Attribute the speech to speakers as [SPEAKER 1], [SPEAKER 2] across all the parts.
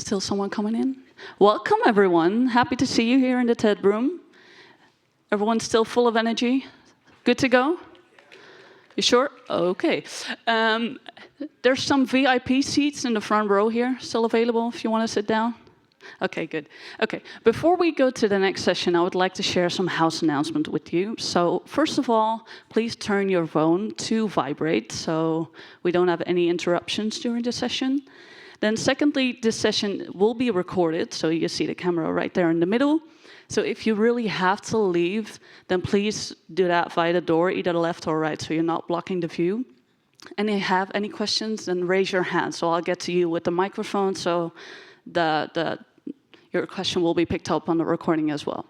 [SPEAKER 1] Still someone coming in? Welcome, everyone. Happy to see you here in the TED room. Everyone's still full of energy? Good to go? You sure? Okay. There's some VIP seats in the front row here still available if you want to sit down. Okay, good. Okay, before we go to the next session, I would like to share some house announcement with you. So first of all, please turn your phone to vibrate so we don't have any interruptions during the session. Then secondly, this session will be recorded, so you see the camera right there in the middle. So if you really have to leave, then please do that via the door, either left or right, so you're not blocking the view. And if you have any questions, then raise your hand, so I'll get to you with the microphone, so your question will be picked up on the recording as well.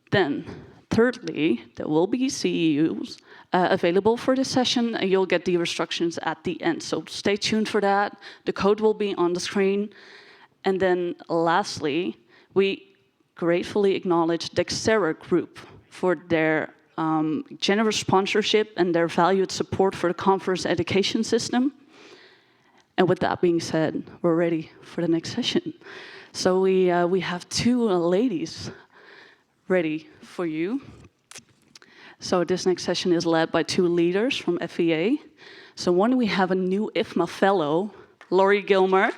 [SPEAKER 1] Then, thirdly, there will be CEUs available for this session, and you'll get the instructions at the end. So stay tuned for that. The code will be on the screen. And then lastly, we gratefully acknowledge Dexterra Group for their generous sponsorship and their valued support for the conference education system. And with that being said, we're ready for the next session. So we have two ladies ready for you. So this next session is led by two leaders from FEA. So one, we have a new IFMA fellow, Laurie Gilmer.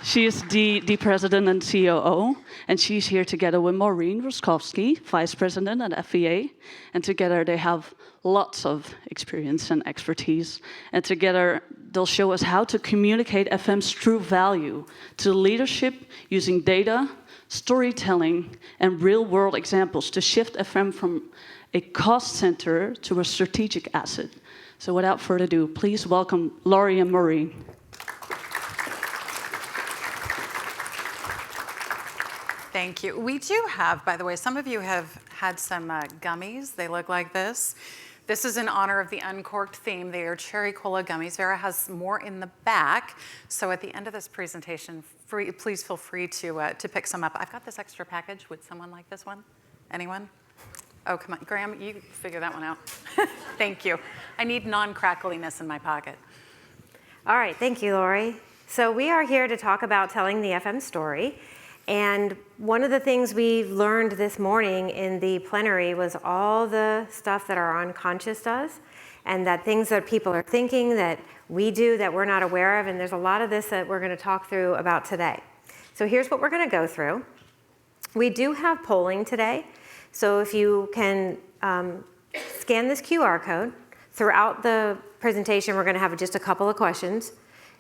[SPEAKER 1] She is the president and COO, and she's here together with Maureen, Roskoski, vice president at FEA. And together they have lots of experience and expertise. And together they'll show us how to communicate FM's true value to leadership using data, storytelling, and real-world examples to shift FM from a cost center to a strategic asset. So without further ado, please welcome Laurie and Maureen.
[SPEAKER 2] Thank you. We do have, by the way, some of you have had some gummies. They look like this. This is in honor of the Uncorked theme. They are cherry cola gummies. Vera has more in the back. So at the end of this presentation, please feel free to pick some up. I've got this extra package. Would someone like this one? Anyone? Oh, come on. Graham, you figure that one out. Thank you. I need non-crackliness in my pocket.
[SPEAKER 3] All right. Thank you, Laurie. So we are here to talk about telling the FM story. And one of the things we learned this morning in the plenary was all the stuff that our unconscious does, and that things that people are thinking that we do that we're not aware of, and there's a lot of this that we're going to talk through about today. So here's what we're going to go through. We do have polling today, so if you can scan this QR code. Throughout the presentation, we're going to have just a couple of questions,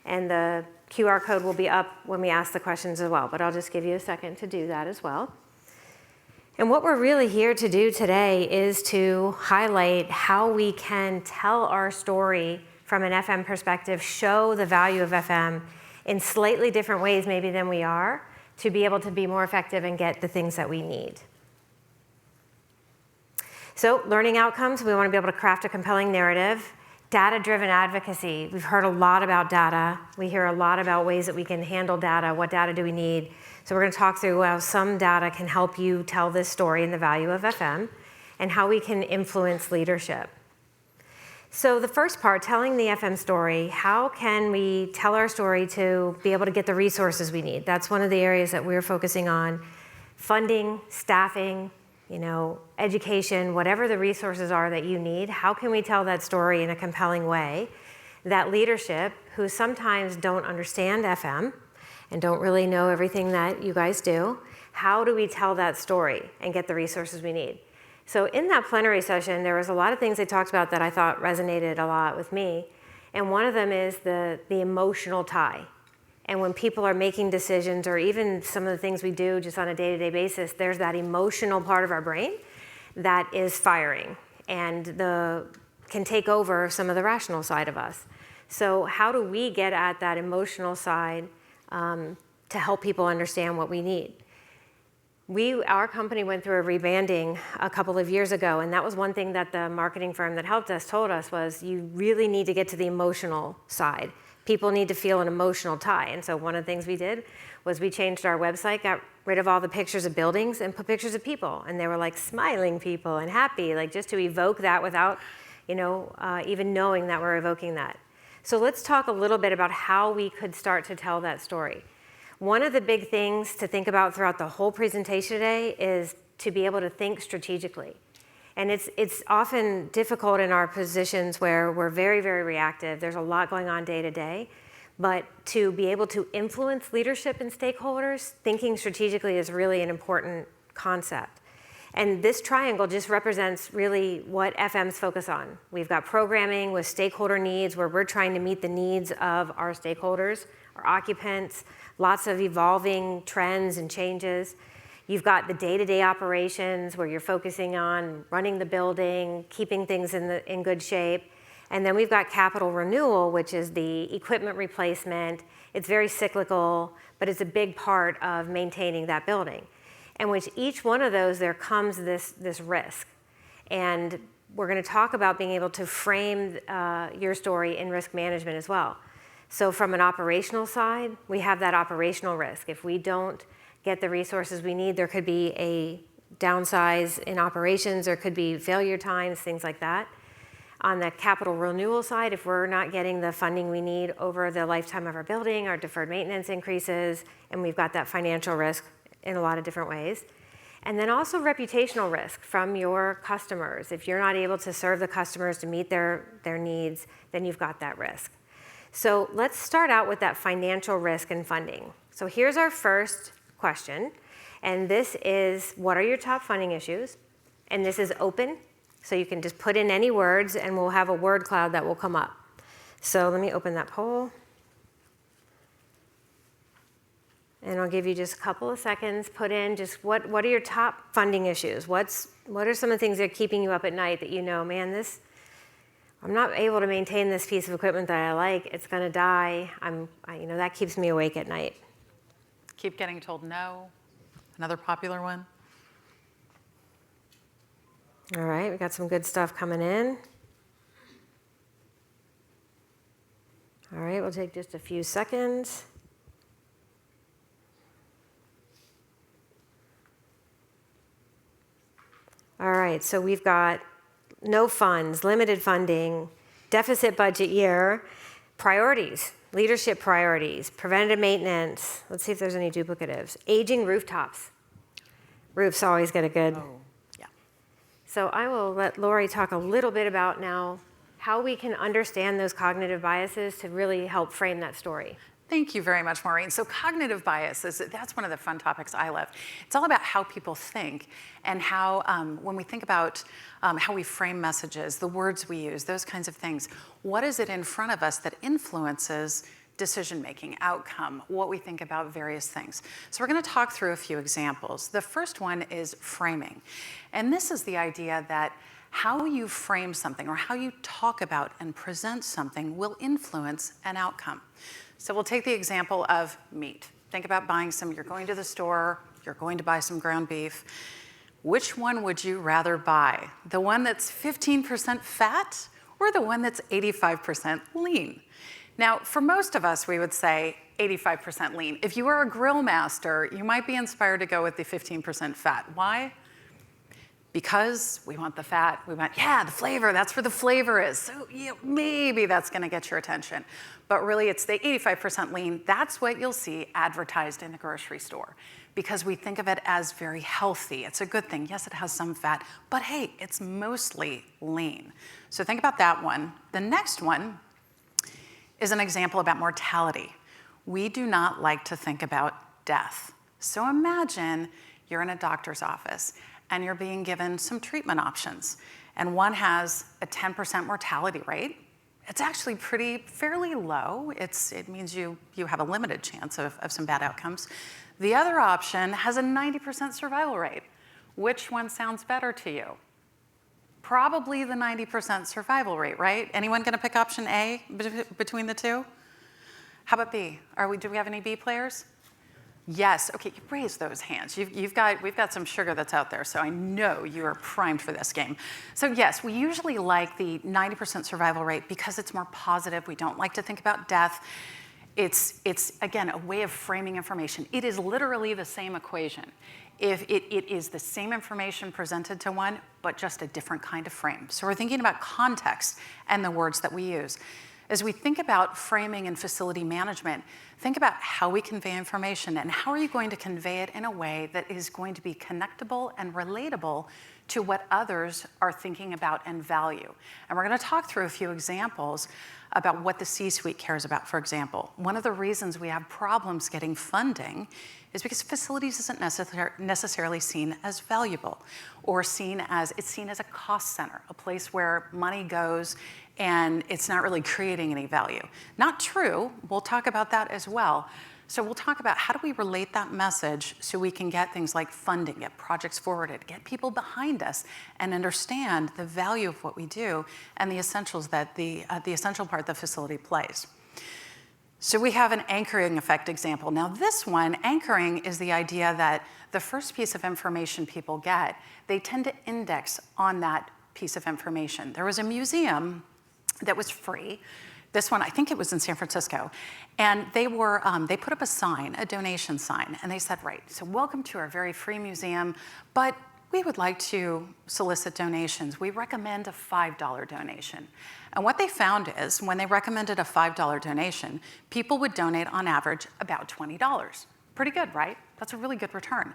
[SPEAKER 3] and the QR code will be up when we ask the questions as well, but I'll just give you a second to do that as well. And what we're really here to do today is to highlight how we can tell our story from an FM perspective, show the value of FM in slightly different ways maybe than we are, to be able to be more effective and get the things that we need. So learning outcomes, we want to be able to craft a compelling narrative. Data-driven advocacy. We've heard a lot about data. We hear a lot about ways that we can handle data. What data do we need? So we're going to talk through how some data can help you tell this story and the value of FM, and how we can influence leadership. So the first part, telling the FM story, how can we tell our story to be able to get the resources we need? That's one of the areas that we're focusing on. Funding, staffing, education, whatever the resources are that you need, how can we tell that story in a compelling way that leadership, who sometimes don't understand FM and don't really know everything that you guys do, how do we tell that story and get the resources we need? So in that plenary session, there was a lot of things they talked about that I thought resonated a lot with me. And one of them is the emotional tie. And when people are making decisions, or even some of the things we do just on a day-to-day basis, there's that emotional part of our brain that is firing and can take over some of the rational side of us. So how do we get at that emotional side to help people understand what we need? Our company went through a rebranding a couple of years ago, and that was one thing that the marketing firm that helped us told us was you really need to get to the emotional side. People need to feel an emotional tie. And so one of the things we did was we changed our website, got rid of all the pictures of buildings and put pictures of people. And they were like smiling people and happy, like just to evoke that without, even knowing that we're evoking that. So let's talk a little bit about how we could start to tell that story. One of the big things to think about throughout the whole presentation today is to be able to think strategically. And it's often difficult in our positions where we're very, very reactive. There's a lot going on day to day. But to be able to influence leadership and stakeholders, thinking strategically is really an important concept. And this triangle just represents really what FMs focus on. We've got programming with stakeholder needs, where we're trying to meet the needs of our stakeholders, our occupants, lots of evolving trends and changes. You've got the day-to-day operations, where you're focusing on running the building, keeping things in good shape. And then we've got capital renewal, which is the equipment replacement. It's very cyclical, but it's a big part of maintaining that building. And with each one of those, there comes this risk. And we're going to talk about being able to frame your story in risk management as well. So from an operational side, we have that operational risk. If we don't get the resources we need, there could be a downsize in operations, there could be failure times, things like that. On the capital renewal side, if we're not getting the funding we need over the lifetime of our building, our deferred maintenance increases, and we've got that financial risk in a lot of different ways. And then also reputational risk from your customers. If you're not able to serve the customers to meet their needs, then you've got that risk. So let's start out with that financial risk and funding. So here's our first question, and this is, what are your top funding issues? And this is open, so you can just put in any words, and we'll have a word cloud that will come up. So let me open that poll. And I'll give you just a couple of seconds. Put in just what are your top funding issues? What are some of the things that are keeping you up at night that you know, man, I'm not able to maintain this piece of equipment that I like. It's going to die. That keeps me awake at night.
[SPEAKER 2] Keep getting told no. Another popular one.
[SPEAKER 3] All right, we got some good stuff coming in. All right, we'll take just a few seconds. All right, so we've got no funds, limited funding, deficit budget year, priorities, leadership priorities, preventative maintenance. Let's see if there's any duplicatives. Aging rooftops. Roofs always get a good.
[SPEAKER 2] Oh, yeah.
[SPEAKER 3] So I will let Laurie talk a little bit about now how we can understand those cognitive biases to really help frame that story.
[SPEAKER 2] Thank you very much, Maureen. So cognitive bias, that's one of the fun topics I love. It's all about how people think and how, when we think about how we frame messages, the words we use, those kinds of things, what is it in front of us that influences decision-making, outcome, what we think about various things. So we're going to talk through a few examples. The first one is framing. And this is the idea that how you frame something or how you talk about and present something will influence an outcome. So we'll take the example of meat. Think about you're going to the store, you're going to buy some ground beef. Which one would you rather buy? The one that's 15% fat or the one that's 85% lean? Now, for most of us, we would say 85% lean. If you are a grill master, you might be inspired to go with the 15% fat. Why? Because we want the fat, the flavor, that's where the flavor is. So maybe that's gonna get your attention. But really it's the 85% lean, that's what you'll see advertised in the grocery store. Because we think of it as very healthy, it's a good thing. Yes, it has some fat, but hey, it's mostly lean. So think about that one. The next one is an example about mortality. We do not like to think about death. So imagine you're in a doctor's office and you're being given some treatment options. And one has a 10% mortality rate. It's actually fairly low. It means you have a limited chance of some bad outcomes. The other option has a 90% survival rate. Which one sounds better to you? Probably the 90% survival rate, right? Anyone gonna pick option A between the two? How about B? Do we have any B players? Yes, okay, you raise those hands. We've got some sugar that's out there, so I know you are primed for this game. So yes, we usually like the 90% survival rate because it's more positive. We don't like to think about death. It's again, a way of framing information. It is literally the same equation. If it is the same information presented to one, but just a different kind of frame. So we're thinking about context and the words that we use. As we think about framing and facility management, think about how we convey information and how are you going to convey it in a way that is going to be connectable and relatable to what others are thinking about and value. And we're going to talk through a few examples about what the C-suite cares about, for example. One of the reasons we have problems getting funding is because facilities isn't necessarily seen as valuable or it's seen as a cost center, a place where money goes and it's not really creating any value. Not true, we'll talk about that as well. So we'll talk about how do we relate that message so we can get things like funding, get projects forwarded, get people behind us, and understand the value of what we do and the essentials that the essential part the facility plays. So we have an anchoring effect example. Now this one, anchoring is the idea that the first piece of information people get, they tend to index on that piece of information. There was a museum that was free. This one, I think it was in San Francisco. And they put up a sign, a donation sign, and they said, right, so welcome to our very free museum, but we would like to solicit donations. We recommend a $5 donation. And what they found is when they recommended a $5 donation, people would donate on average about $20. Pretty good, right? That's a really good return.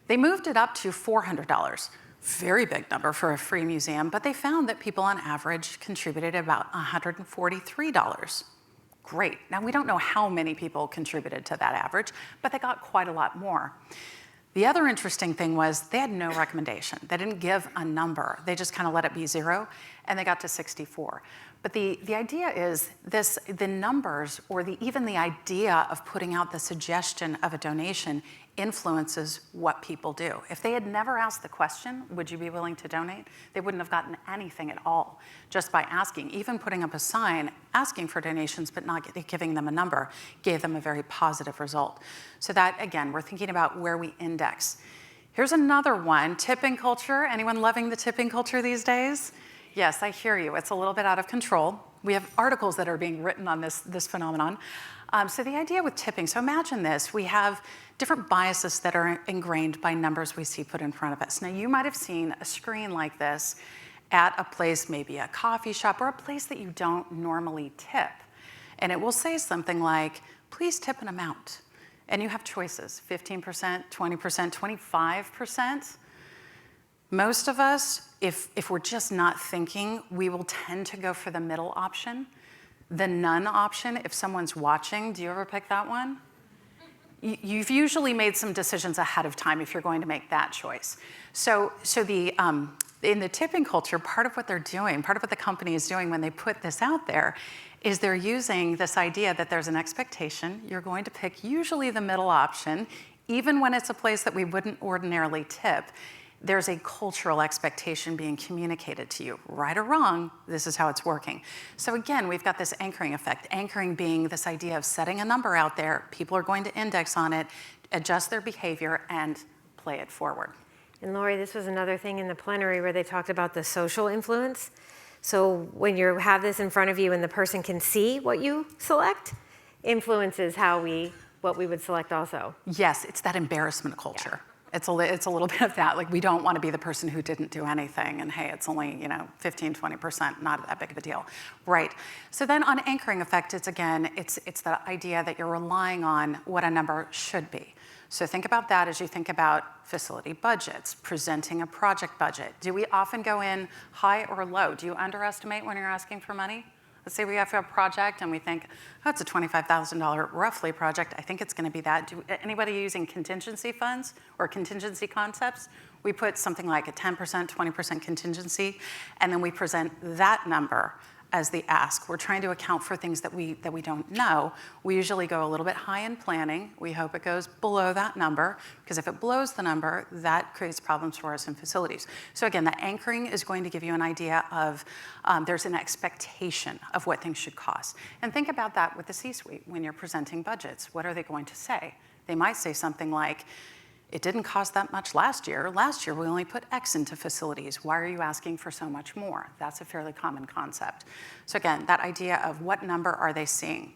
[SPEAKER 2] They moved it up to $400. Very big number for a free museum, but they found that people on average contributed about $143. Great. Now we don't know how many people contributed to that average, but they got quite a lot more. The other interesting thing was they had no recommendation. They didn't give a number. They just kind of let it be 0, and they got to 64. But the idea is the numbers or even the idea of putting out the suggestion of a donation influences what people do. If they had never asked the question, would you be willing to donate? They wouldn't have gotten anything at all just by asking. Even putting up a sign asking for donations but not giving them a number gave them a very positive result. So that, again, we're thinking about where we index. Here's another one, tipping culture. Anyone loving the tipping culture these days? Yes, I hear you. It's a little bit out of control. We have articles that are being written on this phenomenon. So the idea with tipping, so imagine this, we have different biases that are ingrained by numbers we see put in front of us. Now you might have seen a screen like this at a place, maybe a coffee shop or a place that you don't normally tip. And it will say something like, please tip an amount. And you have choices, 15%, 20%, 25%. Most of us, if we're just not thinking, we will tend to go for the middle option. The none option, if someone's watching, do you ever pick that one? You've usually made some decisions ahead of time if you're going to make that choice. So in the tipping culture, part of what they're doing, part of what the company is doing when they put this out there is they're using this idea that there's an expectation. You're going to pick usually the middle option, even when it's a place that we wouldn't ordinarily tip. There's a cultural expectation being communicated to you. Right or wrong, this is how it's working. So again, we've got this anchoring effect. Anchoring being this idea of setting a number out there, people are going to index on it, adjust their behavior, and play it forward.
[SPEAKER 3] And Laurie, this was another thing in the plenary where they talked about the social influence. So when you have this in front of you and the person can see what you select, influences what we would select also.
[SPEAKER 2] Yes, it's that embarrassment culture. Yeah. It's a little bit of that. Like, we don't want to be the person who didn't do anything, and hey, it's only 15, 20%, not that big of a deal, right? So then on anchoring effect, it's the idea that you're relying on what a number should be. So think about that as you think about facility budgets, presenting a project budget. Do we often go in high or low? Do you underestimate when you're asking for money? Let's say we have a project and we think, oh, it's a $25,000 roughly project. I think it's going to be that. Anybody using contingency funds or contingency concepts? We put something like a 10%, 20% contingency, and then we present that number as the ask. We're trying to account for things that we don't know. We usually go a little bit high in planning. We hope it goes below that number, because if it blows the number, that creates problems for us in facilities. So again, the anchoring is going to give you an idea of there's an expectation of what things should cost. And think about that with the C-suite when you're presenting budgets. What are they going to say? They might say something like, it didn't cost that much last year. Last year, we only put X into facilities. Why are you asking for so much more? That's a fairly common concept. So again, that idea of what number are they seeing?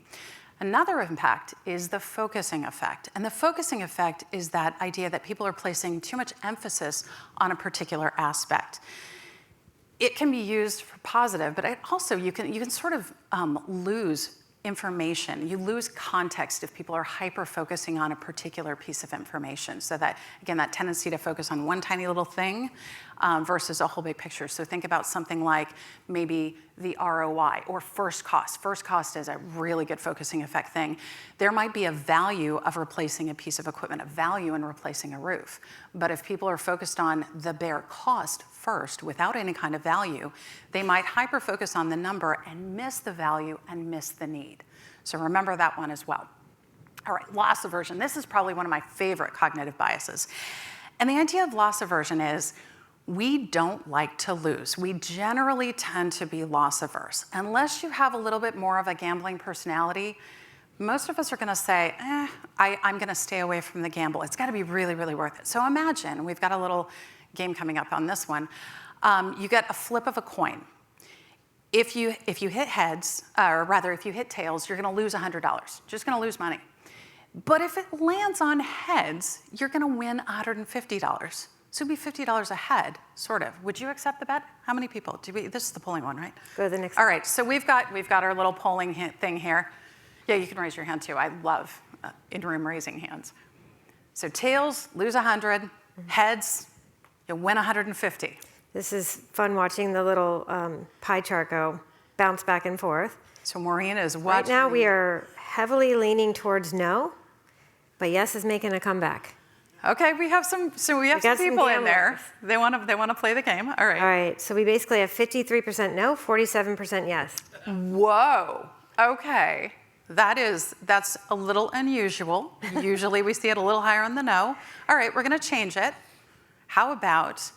[SPEAKER 2] Another impact is the focusing effect. And the focusing effect is that idea that people are placing too much emphasis on a particular aspect. it can be used for positive, but also you can sort of lose information. You lose context if people are hyper-focusing on a particular piece of information. So that, again, that tendency to focus on one tiny little thing versus a whole big picture. So think about something like maybe the ROI or first cost. First cost is a really good focusing effect thing. There might be a value of replacing a piece of equipment, a value in replacing a roof. But if people are focused on the bare cost first without any kind of value, they might hyper-focus on the number and miss the value and miss the need. So remember that one as well. All right, loss aversion. This is probably one of my favorite cognitive biases. And the idea of loss aversion is we don't like to lose. We generally tend to be loss averse. Unless you have a little bit more of a gambling personality, most of us are gonna say, I'm gonna stay away from the gamble. It's gotta be really, really worth it. So imagine, we've got a little game coming up on this one. You get a flip of a coin. If you hit heads, or rather if you hit tails, you're gonna lose $100, just gonna lose money. But if it lands on heads, you're gonna win $150. So it'd be $50 a head, sort of. Would you accept the bet? How many people? This is the polling one, right?
[SPEAKER 3] Go to the next
[SPEAKER 2] All
[SPEAKER 3] one.
[SPEAKER 2] right, so we've got our little polling thing here. Yeah, you can raise your hand too. I love in-room raising hands. So tails, lose 100. Heads, you win 150.
[SPEAKER 3] This is fun watching the little pie chart go bounce back and forth.
[SPEAKER 2] So Maureen is watching.
[SPEAKER 3] Right now we are heavily leaning towards no, but yes is making a comeback.
[SPEAKER 2] Okay, we have some people in there. They want to play the game. All right.
[SPEAKER 3] All right, so we basically have 53% no, 47% yes.
[SPEAKER 2] Whoa. Okay. That's a little unusual. Usually we see it a little higher on the no. All right, we're going to change it. How about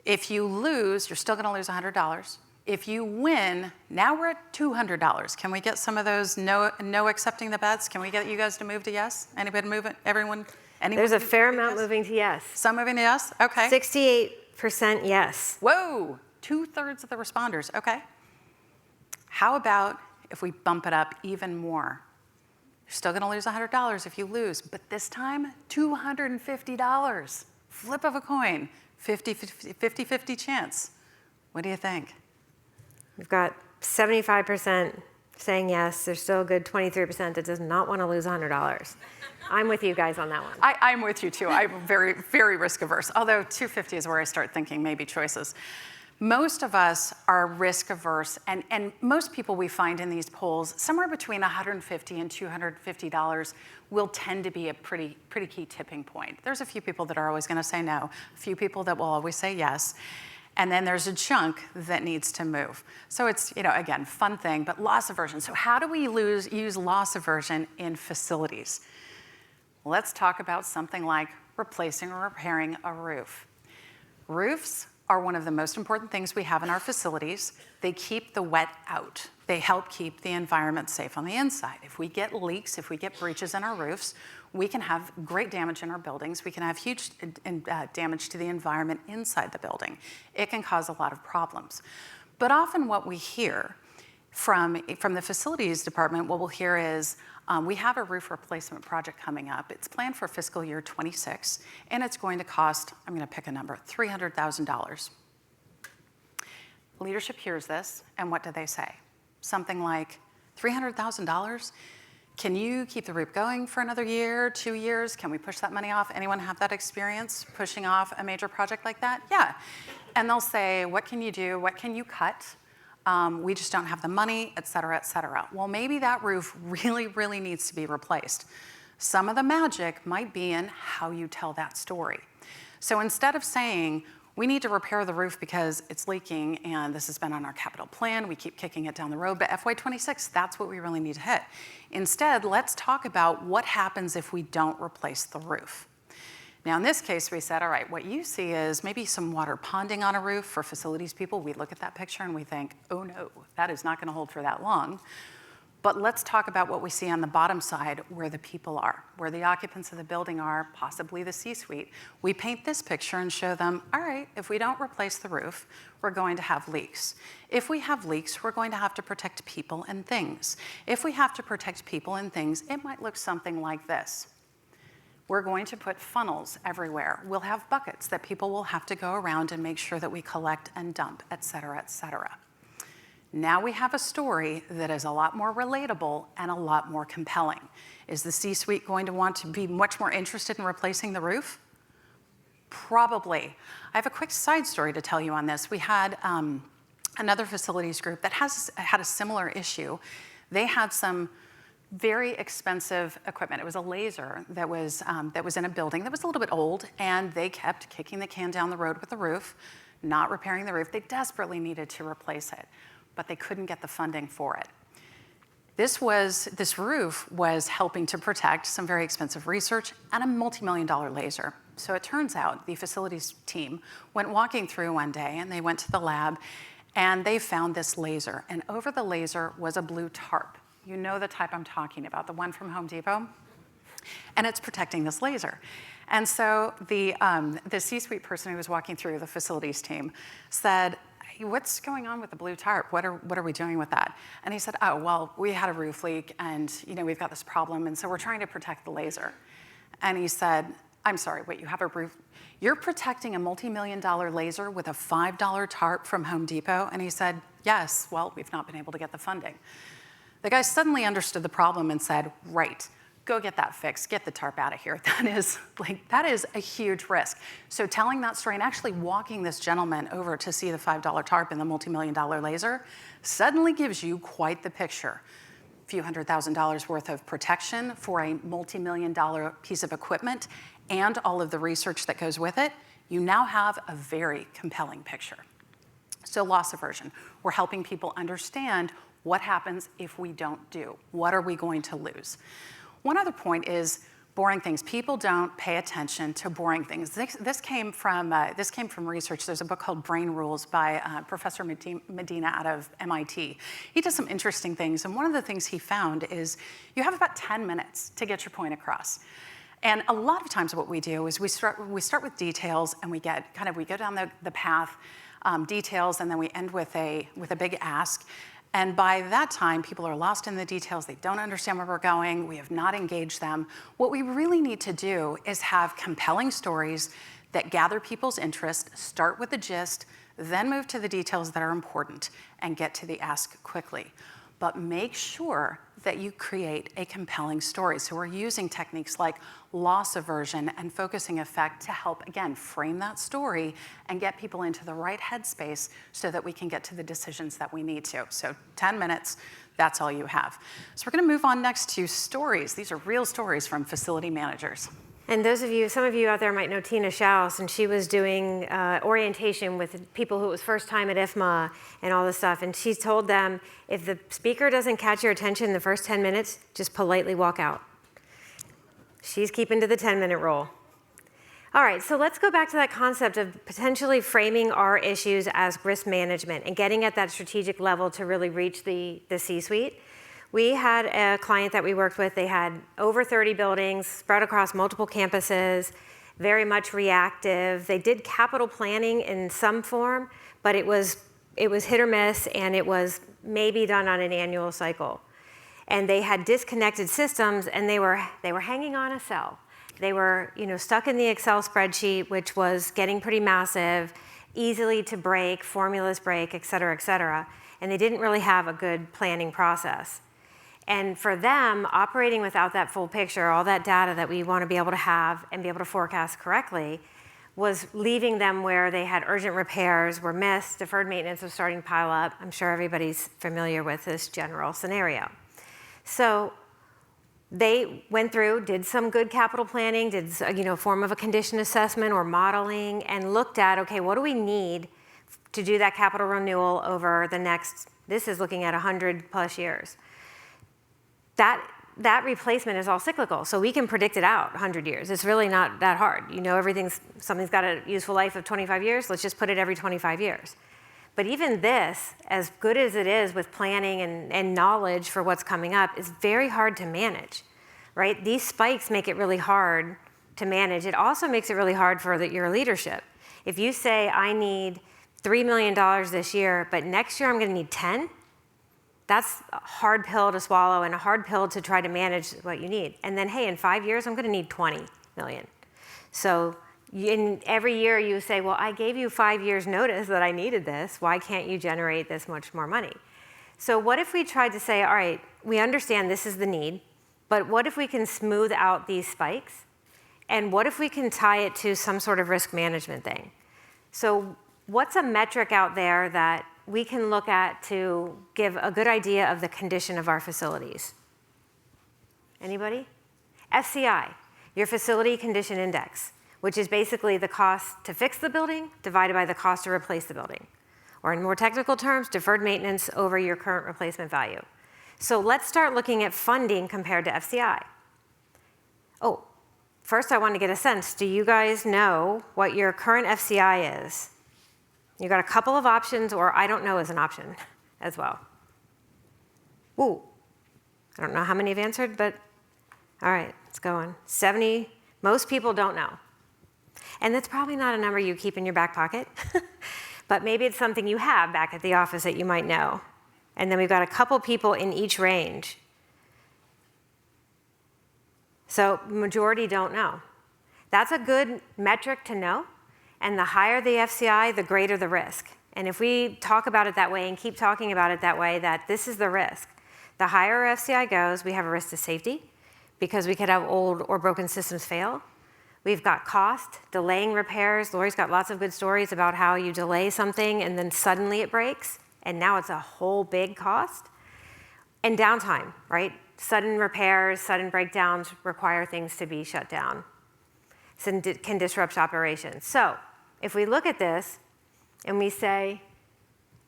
[SPEAKER 2] if you lose, you're still going to lose $100. If you win, now we're at $200. Can we get some of those no accepting the bets? Can we get you guys to move to yes? Anybody move it? Everyone?
[SPEAKER 3] There's a fair amount moving to yes.
[SPEAKER 2] Some moving to yes? Okay.
[SPEAKER 3] 68% yes.
[SPEAKER 2] Whoa, 2/3 of the responders, okay. How about if we bump it up even more? You're still gonna lose $100 if you lose, but this time, $250. Flip of a coin, 50-50 chance. What do you think?
[SPEAKER 3] We've got 75% saying yes. There's still a good 23% that does not want to lose $100. I'm with you guys on that one.
[SPEAKER 2] I'm with you too. I'm very, very risk averse. Although 250 is where I start thinking maybe choices. Most of us are risk averse, and most people we find in these polls, somewhere between $150 and $250 will tend to be a pretty key tipping point. There's a few people that are always going to say no, a few people that will always say yes, and then there's a chunk that needs to move. So it's, again, fun thing, but loss aversion. So how do we use loss aversion in facilities? Let's talk about something like replacing or repairing a roof. Roofs are one of the most important things we have in our facilities. They keep the wet out. They help keep the environment safe on the inside. If we get leaks, if we get breaches in our roofs, we can have great damage in our buildings. We can have huge damage to the environment inside the building. It can cause a lot of problems. But often what we hear from the facilities department, what we'll hear is, we have a roof replacement project coming up. It's planned for fiscal year 26, and it's going to cost, I'm going to pick a number, $300,000. Leadership hears this, and what do they say? Something like, $300,000? Can you keep the roof going for another year, 2 years? Can we push that money off? Anyone have that experience, pushing off a major project like that? Yeah. And they'll say, what can you do? What can you cut? We just don't have the money, et cetera, et cetera. Well, maybe that roof really, really needs to be replaced. Some of the magic might be in how you tell that story. So instead of saying, we need to repair the roof because it's leaking and this has been on our capital plan, we keep kicking it down the road, but FY26, that's what we really need to hit. Instead, let's talk about what happens if we don't replace the roof. Now, in this case, we said, all right, what you see is maybe some water ponding on a roof. For facilities people, we look at that picture and we think, oh no, that is not going to hold for that long. But let's talk about what we see on the bottom side, where the people are, where the occupants of the building are, possibly the C-suite. We paint this picture and show them, all right, if we don't replace the roof, we're going to have leaks. If we have leaks, we're going to have to protect people and things. If we have to protect people and things, it might look something like this. We're going to put funnels everywhere. We'll have buckets that people will have to go around and make sure that we collect and dump, et cetera, et cetera. Now we have a story that is a lot more relatable and a lot more compelling. Is the C-suite going to want to be much more interested in replacing the roof? Probably. I have a quick side story to tell you on this. We had another facilities group that had a similar issue. They had some very expensive equipment. It was a laser that was in a building that was a little bit old, and they kept kicking the can down the road with the roof, not repairing the roof. They desperately needed to replace it, but they couldn't get the funding for it. This roof was helping to protect some very expensive research and a multi-million-dollar laser. So it turns out the facilities team went walking through one day, and they went to the lab, and they found this laser. And over the laser was a blue tarp. You know the type I'm talking about, the one from Home Depot? And it's protecting this laser. And so the C-suite person who was walking through, the facilities team, said, "Hey, what's going on with the blue tarp? What are we doing with that?" And he said, "Oh, well, we had a roof leak, and we've got this problem, and so we're trying to protect the laser." And he said, "I'm sorry, wait, you have a roof? You're protecting a multi-million-dollar laser with a $5 tarp from Home Depot?" And he said, "Yes, well, we've not been able to get the funding." The guy suddenly understood the problem and said, "Right, go get that fixed, get the tarp out of here." That is a huge risk. So telling that story and actually walking this gentleman over to see the $5 tarp and the multi-million-dollar laser suddenly gives you quite the picture. A few $100,000 worth of protection for a multi-million-dollar piece of equipment and all of the research that goes with it. You now have a very compelling picture. So loss aversion, we're helping people understand what happens if we don't do. What are we going to lose? One other point is boring things. People don't pay attention to boring things. This came from research. There's a book called Brain Rules by Professor Medina out of MIT. He does some interesting things, and one of the things he found is you have about 10 minutes to get your point across. And a lot of times what we do is we start with details, and we go down the path, details, and then we end with a big ask. And by that time, people are lost in the details. They don't understand where we're going. We have not engaged them. What we really need to do is have compelling stories that gather people's interest, start with the gist, then move to the details that are important, and get to the ask quickly. But make sure that you create a compelling story. So we're using techniques like loss aversion and focusing effect to help, again, frame that story and get people into the right headspace so that we can get to the decisions that we need to. So 10 minutes, that's all you have. So we're gonna move on next to stories. These are real stories from facility managers.
[SPEAKER 3] And some of you out there might know Tina Schaus, and she was doing orientation with people who it was first time at IFMA and all this stuff. And she told them, if the speaker doesn't catch your attention in the first 10 minutes, just politely walk out. She's keeping to the 10-minute rule. All right, so let's go back to that concept of potentially framing our issues as risk management and getting at that strategic level to really reach the C-suite. We had a client that we worked with. They had over 30 buildings spread across multiple campuses, very much reactive. They did capital planning in some form, but it was hit or miss, and it was maybe done on an annual cycle. And they had disconnected systems, and they were hanging on a cell. They were stuck in the Excel spreadsheet, which was getting pretty massive, easily to break, formulas break, et cetera, and they didn't really have a good planning process. And for them, operating without that full picture, all that data that we want to be able to have and be able to forecast correctly, was leaving them where they had urgent repairs, were missed, deferred maintenance was starting to pile up. I'm sure everybody's familiar with this general scenario. So they went through, did some good capital planning, did a form of a condition assessment or modeling, and looked at, okay, what do we need to do that capital renewal over the next, this is looking at 100 plus years. That replacement is all cyclical, so we can predict it out 100 years. It's really not that hard. Something's got a useful life of 25 years, let's just put it every 25 years. But even this, as good as it is with planning and knowledge for what's coming up, is very hard to manage, right? These spikes make it really hard to manage. It also makes it really hard for your leadership. If you say, I need $3 million this year, but next year I'm gonna need 10, that's a hard pill to swallow and a hard pill to try to manage what you need. And then, hey, in 5 years, I'm gonna need 20. million. So in every year you say, well, I gave you 5 years notice that I needed this. Why can't you generate this much more money? So what if we tried to say, all right, we understand this is the need, but what if we can smooth out these spikes? And what if we can tie it to some sort of risk management thing? So what's a metric out there that we can look at to give a good idea of the condition of our facilities? Anybody? FCI, your Facility Condition Index, which is basically the cost to fix the building divided by the cost to replace the building. Or in more technical terms, deferred maintenance over your current replacement value. So let's start looking at funding compared to FCI. Oh, first I want to get a sense. Do you guys know what your current FCI is? You got a couple of options, or I don't know is an option as well. Ooh, I don't know how many have answered, but all right, let's go on. 70, most people don't know. And that's probably not a number you keep in your back pocket, but maybe it's something you have back at the office that you might know. And then we've got a couple people in each range. So majority don't know. That's a good metric to know. And the higher the FCI, the greater the risk. And if we talk about it that way and keep talking about it that way, that this is the risk. The higher our FCI goes, we have a risk to safety because we could have old or broken systems fail. We've got cost, delaying repairs. Laurie's got lots of good stories about how you delay something and then suddenly it breaks, and now it's a whole big cost. And downtime, right? Sudden repairs, sudden breakdowns require things to be shut down. So can disrupt operations. So if we look at this and we say,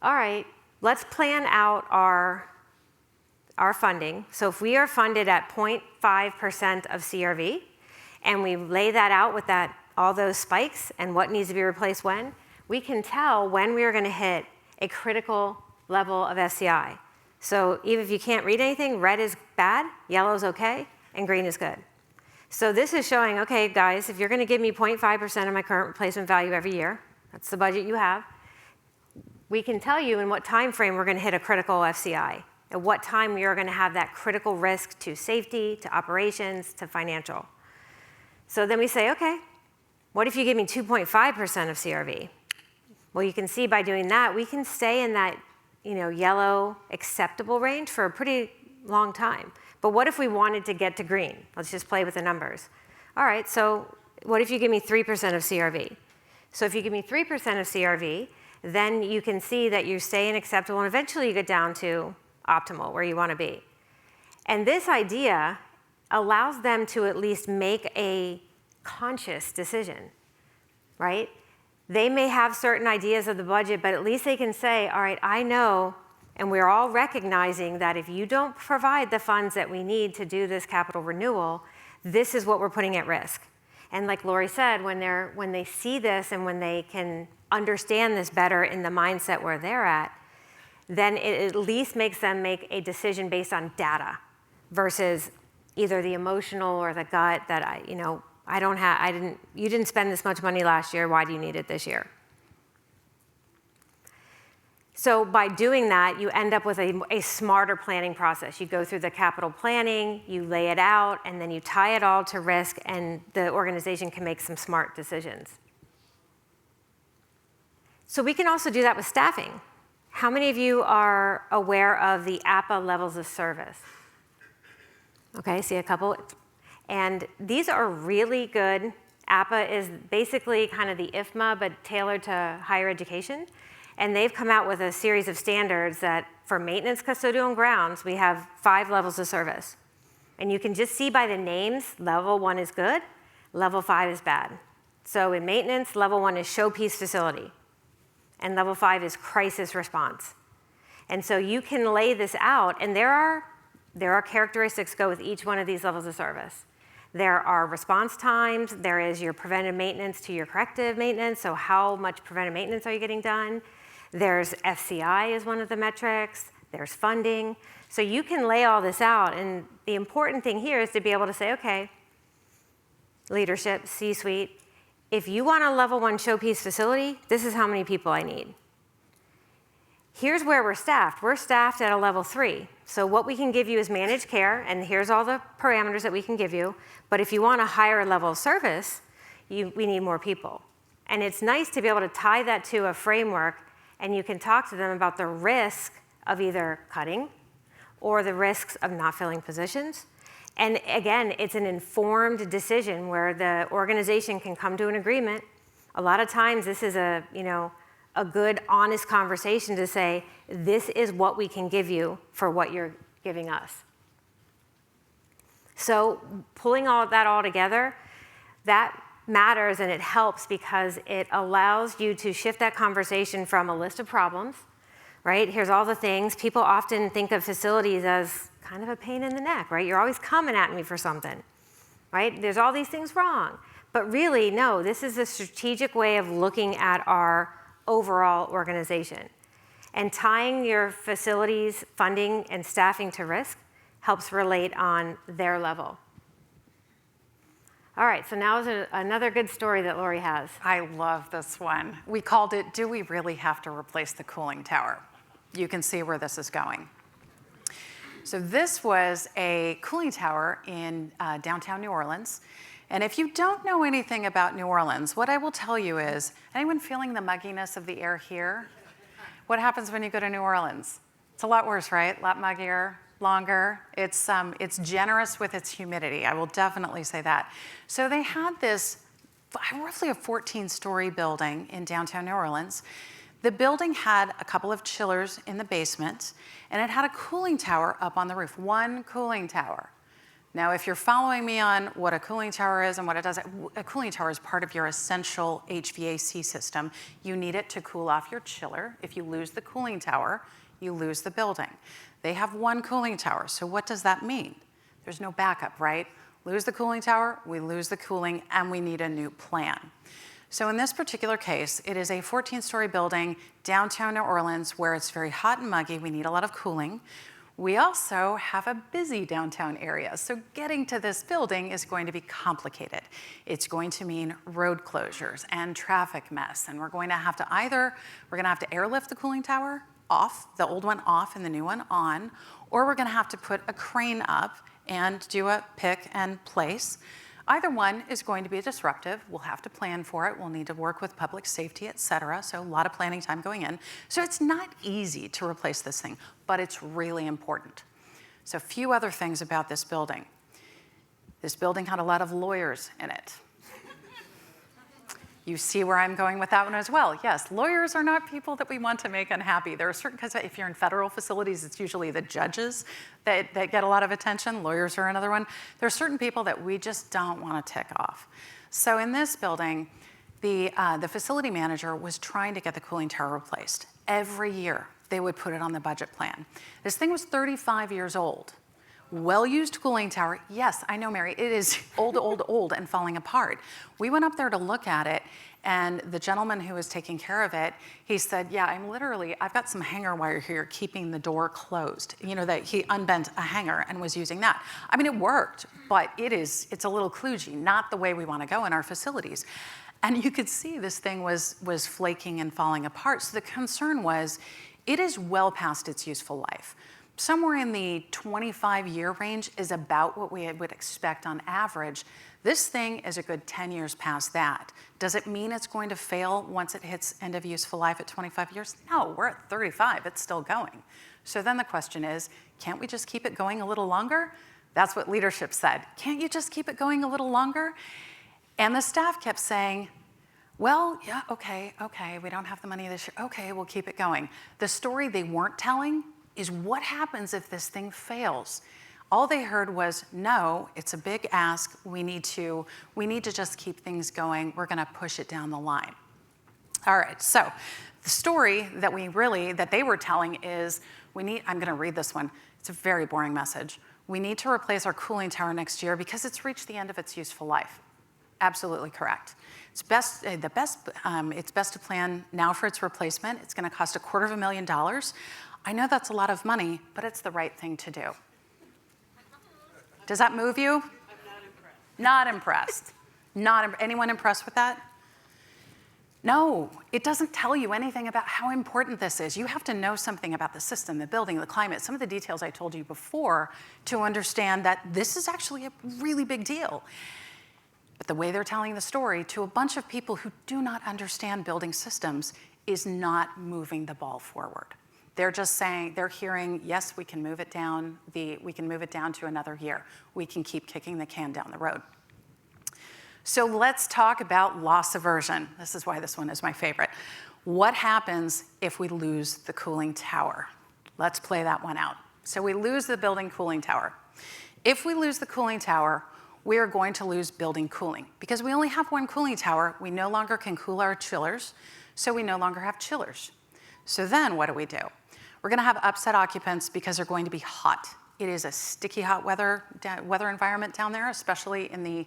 [SPEAKER 3] all right, let's plan out our funding. So if we are funded at 0.5% of CRV, and we lay that out with all those spikes and what needs to be replaced when, we can tell when we are going to hit a critical level of FCI. So even if you can't read anything, red is bad, yellow is okay, and green is good. So this is showing, okay, guys, if you're going to give me 0.5% of my current replacement value every year, that's the budget you have, we can tell you in what time frame we're going to hit a critical FCI, at what time we are going to have that critical risk to safety, to operations, to financial. So then we say, okay, what if you give me 2.5% of CRV? Well, you can see by doing that, we can stay in that yellow acceptable range for a pretty long time. But what if we wanted to get to green? Let's just play with the numbers. All right, so what if you give me 3% of CRV? So if you give me 3% of CRV, then you can see that you stay in acceptable, and eventually you get down to optimal, where you want to be. And this idea allows them to at least make a conscious decision, right? They may have certain ideas of the budget, but at least they can say, all right, I know, and we're all recognizing that if you don't provide the funds that we need to do this capital renewal, this is what we're putting at risk. And like Laurie said, when they see this and when they can understand this better in the mindset where they're at, then it at least makes them make a decision based on data versus either the emotional or the gut that you didn't spend this much money last year, why do you need it this year? So by doing that, you end up with a smarter planning process. You go through the capital planning, you lay it out, and then you tie it all to risk, and the organization can make some smart decisions. So we can also do that with staffing. How many of you are aware of the APA levels of service? Okay, see a couple. And these are really good. APA is basically kind of the IFMA, but tailored to higher education. And they've come out with a series of standards that for maintenance, custodial, and grounds, we have 5 levels of service. And you can just see by the names, level 1 is good, level 5 is bad. So in maintenance, level 1 is showpiece facility. And level 5 is crisis response. And so you can lay this out, and there are characteristics go with each one of these levels of service. There are response times, there is your preventive maintenance to your corrective maintenance, so how much preventive maintenance are you getting done? There's FCI is one of the metrics, there's funding. So you can lay all this out, and the important thing here is to be able to say, okay, leadership, C-suite, if you want a level 1 showpiece facility, this is how many people I need. Here's where we're staffed. We're staffed at a level 3. So what we can give you is managed care, and here's all the parameters that we can give you. But if you want a higher level of service, we need more people. And it's nice to be able to tie that to a framework, and you can talk to them about the risk of either cutting or the risks of not filling positions. And again, it's an informed decision where the organization can come to an agreement. A lot of times this is a good, honest conversation to say, this is what we can give you for what you're giving us. So pulling all together, that matters and it helps because it allows you to shift that conversation from a list of problems, right? Here's all the things. People often think of facilities as kind of a pain in the neck, right? You're always coming at me for something, right? There's all these things wrong. But really, no, this is a strategic way of looking at our overall organization. And tying your facilities funding and staffing to risk helps relate on their level. All right, so now is another good story that Laurie has.
[SPEAKER 2] I love this one. We called it, Do We Really Have to Replace the Cooling Tower? You can see where this is going. So this was a cooling tower in downtown New Orleans. And if you don't know anything about New Orleans, what I will tell you is, anyone feeling the mugginess of the air here? What happens when you go to New Orleans? It's a lot worse, right? A lot muggier, longer. It's generous with its humidity. I will definitely say that. So they had this roughly a 14-story building in downtown New Orleans. The building had a couple of chillers in the basement, and it had a cooling tower up on the roof, one cooling tower. Now, if you're following me on what a cooling tower is and what it does, a cooling tower is part of your essential HVAC system. You need it to cool off your chiller. If you lose the cooling tower, you lose the building. They have one cooling tower, so what does that mean? There's no backup, right? Lose the cooling tower, we lose the cooling, and we need a new plan. So in this particular case, it is a 14-story building, downtown New Orleans, where it's very hot and muggy. We need a lot of cooling. We also have a busy downtown area, so getting to this building is going to be complicated. It's going to mean road closures and traffic mess, and we're going to have to airlift the cooling tower off, the old one off and the new one on, or we're going to have to put a crane up and do a pick and place. Either one is going to be disruptive. We'll have to plan for it. We'll need to work with public safety, et cetera. So a lot of planning time going in. So it's not easy to replace this thing, but it's really important. So a few other things about this building. This building had a lot of lawyers in it. You see where I'm going with that one as well. Yes, lawyers are not people that we want to make unhappy. There are certain, because if you're in federal facilities, it's usually the judges that get a lot of attention. Lawyers are another one. There are certain people that we just don't want to tick off. So in this building, the facility manager was trying to get the cooling tower replaced. Every year, they would put it on the budget plan. This thing was 35 years old. Well-used cooling tower. Yes, I know, Mary, it is old and falling apart. We went up there to look at it, and the gentleman who was taking care of it, he said, yeah, I've got some hanger wire here keeping the door closed. You know, that he unbent a hanger and was using that. I mean, it worked, but it's a little kludgy, not the way we want to go in our facilities. And you could see this thing was flaking and falling apart. So the concern was, it is well past its useful life. Somewhere in the 25-year range is about what we would expect on average. This thing is a good 10 years past that. Does it mean it's going to fail once it hits end of useful life at 25 years? No, we're at 35, it's still going. So then the question is, can't we just keep it going a little longer? That's what leadership said. Can't you just keep it going a little longer? And the staff kept saying, well, yeah, okay, we don't have the money this year. Okay, we'll keep it going. The story they weren't telling is what happens if this thing fails. All they heard was, no, it's a big ask. We need to just keep things going. We're gonna push it down the line. All right, so the story that they were telling is, I'm gonna read this one. It's a very boring message. We need to replace our cooling tower next year because it's reached the end of its useful life. Absolutely correct. It's best to plan now for its replacement. It's gonna cost $250,000. I know that's a lot of money, but it's the right thing to do. Does that move you? I'm not impressed. Not impressed. Anyone impressed with that? No, it doesn't tell you anything about how important this is. You have to know something about the system, the building, the climate, some of the details I told you before to understand that this is actually a really big deal. But the way they're telling the story to a bunch of people who do not understand building systems is not moving the ball forward. They're just saying, they're hearing, yes, we can move it down, we can move it down to another year. We can keep kicking the can down the road. So let's talk about loss aversion. This is why this one is my favorite. What happens if we lose the cooling tower? Let's play that one out. So we lose the building cooling tower. If we lose the cooling tower, we are going to lose building cooling. Because we only have one cooling tower, we no longer can cool our chillers, so we no longer have chillers. So then what do? We're gonna have upset occupants because they're going to be hot. It is a sticky hot weather environment down there, especially in the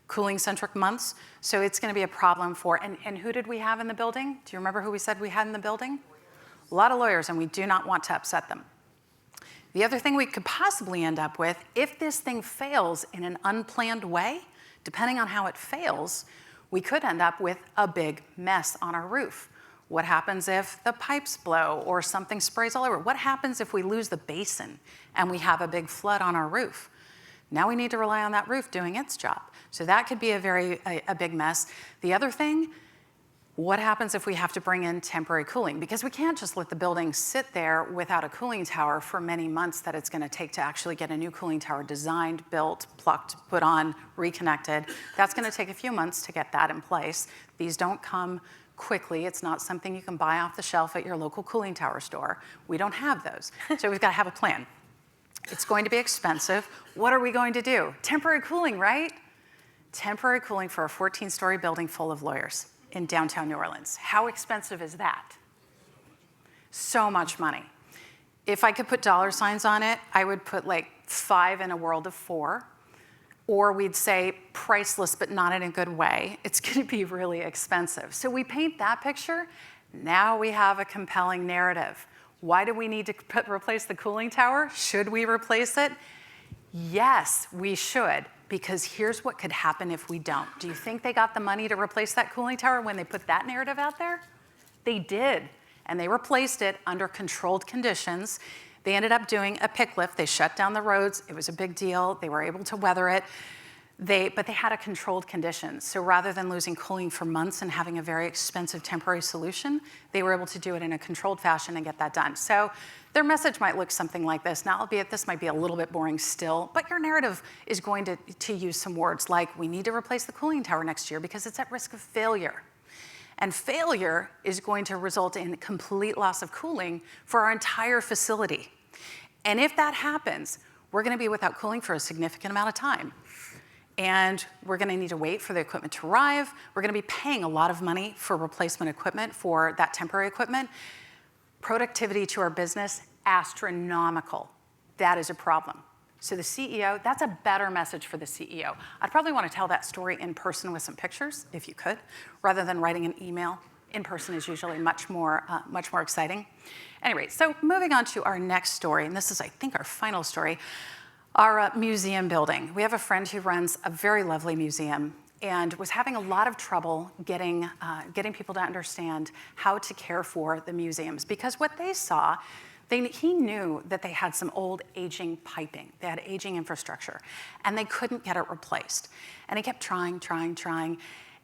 [SPEAKER 2] cooling-centric months. So it's gonna be a problem for, and who did we have in the building? Do you remember who we said we had in the building? A lot of lawyers, and we do not want to upset them. The other thing we could possibly end up with, if this thing fails in an unplanned way, depending on how it fails, we could end up with a big mess on our roof. What happens if the pipes blow or something sprays all over? What happens if we lose the basin and we have a big flood on our roof? Now we need to rely on that roof doing its job. So that could be a big mess. The other thing, what happens if we have to bring in temporary cooling? Because we can't just let the building sit there without a cooling tower for many months that it's gonna take to actually get a new cooling tower designed, built, plucked, put on, reconnected. That's gonna take a few months to get that in place. These don't come quickly. It's not something you can buy off the shelf at your local cooling tower store. We don't have those. So we've got to have a plan. It's going to be expensive. What are we going to do? Temporary cooling, right? Temporary cooling for a 14-story building full of lawyers in downtown New Orleans. How expensive is that? So much money. If I could put dollar signs on it, I would put like 5 in a world of 4. Or we'd say priceless, but not in a good way. It's gonna be really expensive. So we paint that picture. Now we have a compelling narrative. Why do we need to replace the cooling tower? Should we replace it? Yes, we should, because here's what could happen if we don't. Do you think they got the money to replace that cooling tower when they put that narrative out there? They did, and they replaced it under controlled conditions. They ended up doing a pick lift. They shut down the roads. It was a big deal. They were able to weather it. But they had a controlled condition. So rather than losing cooling for months and having a very expensive temporary solution, they were able to do it in a controlled fashion and get that done. So their message might look something like this. Now, albeit this might be a little bit boring still, but your narrative is going to use some words like, we need to replace the cooling tower next year because it's at risk of failure. And failure is going to result in complete loss of cooling for our entire facility. And if that happens, we're gonna be without cooling for a significant amount of time. And we're gonna need to wait for the equipment to arrive. We're gonna be paying a lot of money for replacement equipment for that temporary equipment. Productivity to our business, astronomical. That is a problem. So the CEO, that's a better message for the CEO. I'd probably want to tell that story in person with some pictures, if you could, rather than writing an email. In person is usually much more exciting. Anyway, so moving on to our next story, and this is, I think, our final story, our museum building. We have a friend who runs a very lovely museum and was having a lot of trouble getting people to understand how to care for the museums, because what they saw, he knew that they had some old aging piping. They had aging infrastructure, and they couldn't get it replaced. And he kept trying.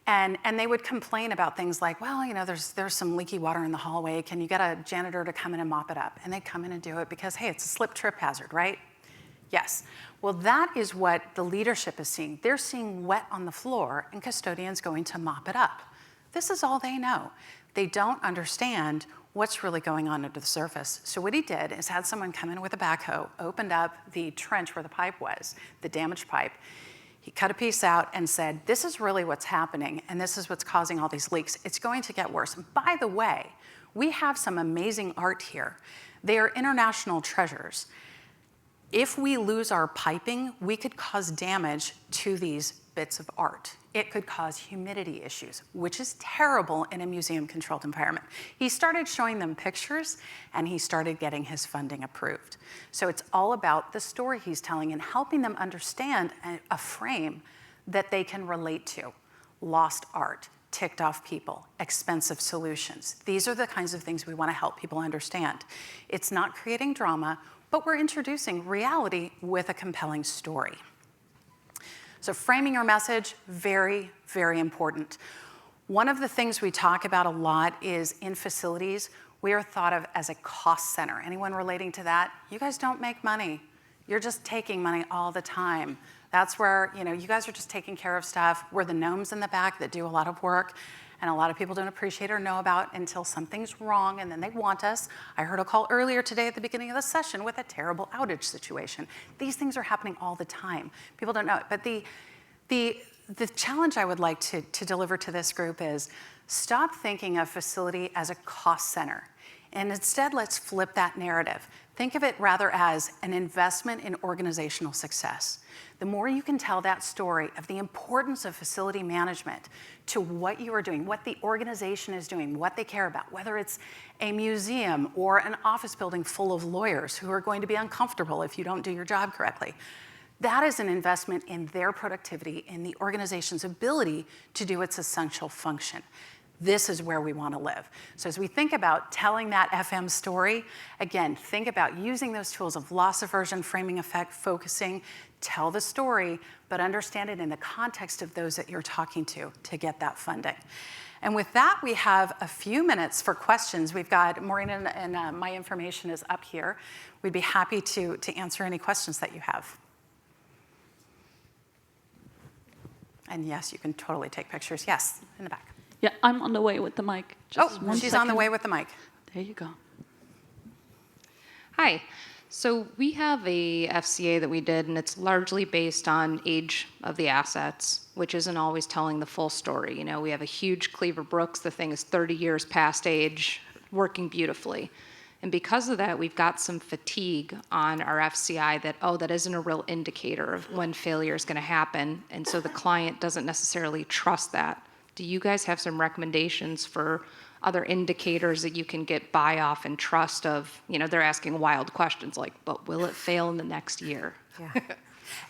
[SPEAKER 2] And they would complain about things like, well, you know, there's some leaky water in the hallway. Can you get a janitor to come in and mop it up? And they'd come in and do it because, hey, it's a slip trip hazard, right? Yes. Well, that is what the leadership is seeing. They're seeing wet on the floor and custodians going to mop it up. This is all they know. They don't understand what's really going on under the surface. So what he did is had someone come in with a backhoe, opened up the trench where the pipe was, the damaged pipe. He cut a piece out and said, this is really what's happening, and this is what's causing all these leaks. It's going to get worse. And by the way, we have some amazing art here. They are international treasures. If we lose our piping, we could cause damage to these bits of art. It could cause humidity issues, which is terrible in a museum-controlled environment. He started showing them pictures, and he started getting his funding approved. So it's all about the story he's telling and helping them understand a frame that they can relate to. Lost art, ticked off people, expensive solutions. These are the kinds of things we want to help people understand. It's not creating drama, but we're introducing reality with a compelling story. So framing your message, very, very important. One of the things we talk about a lot is in facilities, we are thought of as a cost center. Anyone relating to that? You guys don't make money. You're just taking money all the time. That's where, you guys are just taking care of stuff. We're the gnomes in the back that do a lot of work, and a lot of people don't appreciate or know about until something's wrong, and then they want us. I heard a call earlier today at the beginning of the session with a terrible outage situation. These things are happening all the time. People don't know it. But the challenge I would like to deliver to this group is stop thinking of facility as a cost center. And instead, let's flip that narrative. Think of it rather as an investment in organizational success. The more you can tell that story of the importance of facility management to what you are doing, what the organization is doing, what they care about, whether it's a museum or an office building full of lawyers who are going to be uncomfortable if you don't do your job correctly, that is an investment in their productivity, in the organization's ability to do its essential function. This is where we want to live. So as we think about telling that FM story, again, think about using those tools of loss aversion, framing effect, focusing, tell the story, but understand it in the context of those that you're talking to get that funding. And with that, we have a few minutes for questions. We've got Maureen and my information is up here. We'd be happy to answer any questions that you have. And yes, you can totally take pictures. Yes, in the back.
[SPEAKER 1] Yeah, I'm on the way with the mic. Just one
[SPEAKER 2] she's
[SPEAKER 1] second.
[SPEAKER 2] on the way with the mic.
[SPEAKER 1] There you go.
[SPEAKER 4] Hi. So we have a FCA that we did, and it's largely based on age of the assets, which isn't always telling the full story. We have a huge Cleaver Brooks. The thing is 30 years past age, working beautifully. And because of that, we've got some fatigue on our FCI that isn't a real indicator of when failure is going to happen. And so the client doesn't necessarily trust that. Do you guys have some recommendations for other indicators that you can get buy off and trust of, they're asking wild questions like, but will it fail in the next year?
[SPEAKER 2] Yeah.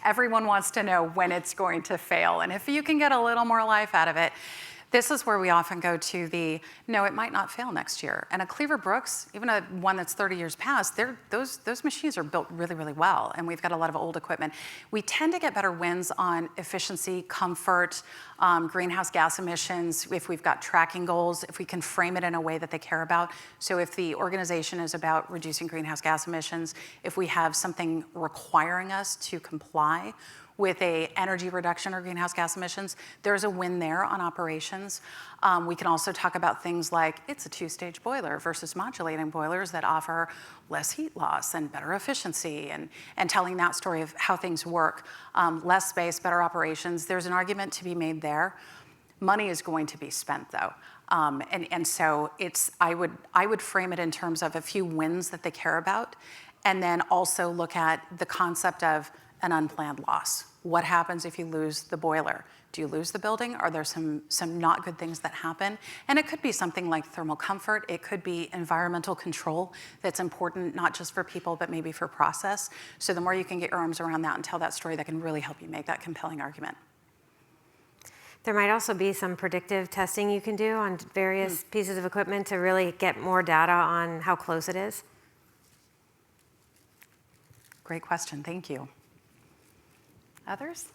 [SPEAKER 2] Everyone wants to know when it's going to fail. And if you can get a little more life out of it, this is where we often go to no, it might not fail next year. And a Cleaver Brooks, even one that's 30 years past, those machines are built really, really well. And we've got a lot of old equipment. We tend to get better wins on efficiency, comfort, greenhouse gas emissions, if we've got tracking goals, if we can frame it in a way that they care about. So if the organization is about reducing greenhouse gas emissions, if we have something requiring us to comply with a energy reduction or greenhouse gas emissions, there's a win there on operations. We can also talk about things like it's a two-stage boiler versus modulating boilers that offer less heat loss and better efficiency, and telling that story of how things work. Less space, better operations. There's an argument to be made there. Money is going to be spent though. And so I would frame it in terms of a few wins that they care about, and then also look at the concept of an unplanned loss. What happens if you lose the boiler? Do you lose the building? Are there some not good things that happen? And it could be something like thermal comfort. It could be environmental control that's important, not just for people, but maybe for process. So the more you can get your arms around that and tell that story, that can really help you make that compelling argument.
[SPEAKER 3] There might also be some predictive testing you can do on various pieces of equipment to really get more data on how close it is.
[SPEAKER 2] Great question, thank you. Others?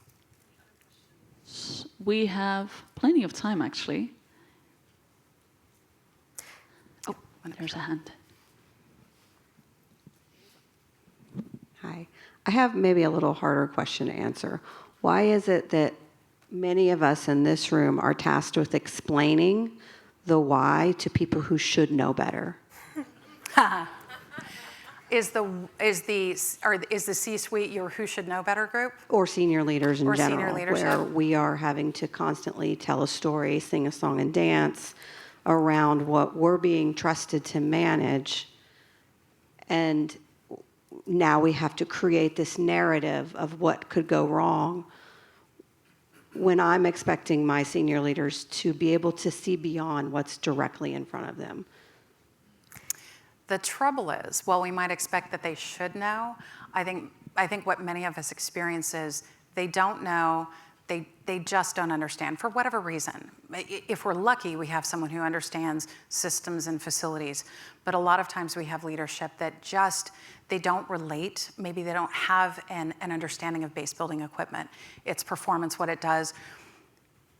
[SPEAKER 1] We have plenty of time, actually. Oh, there's a hand.
[SPEAKER 5] Hi. I have maybe a little harder question to answer. Why is it that many of us in this room are tasked with explaining the why to people who should know better?
[SPEAKER 2] Is the C-suite your who should know better group?
[SPEAKER 5] Or senior leaders in
[SPEAKER 2] Or
[SPEAKER 5] general,
[SPEAKER 2] senior leadership?
[SPEAKER 5] where we are having to constantly tell a story, sing a song and dance around what we're being trusted to manage. And now we have to create this narrative of what could go wrong, when I'm expecting my senior leaders to be able to see beyond what's directly in front of them.
[SPEAKER 2] The trouble is, while we might expect that they should know, I think what many of us experience is they don't know, They just don't understand for whatever reason. If we're lucky, we have someone who understands systems and facilities, but a lot of times we have leadership that just, they don't relate. Maybe they don't have an understanding of base building equipment, its performance, what it does.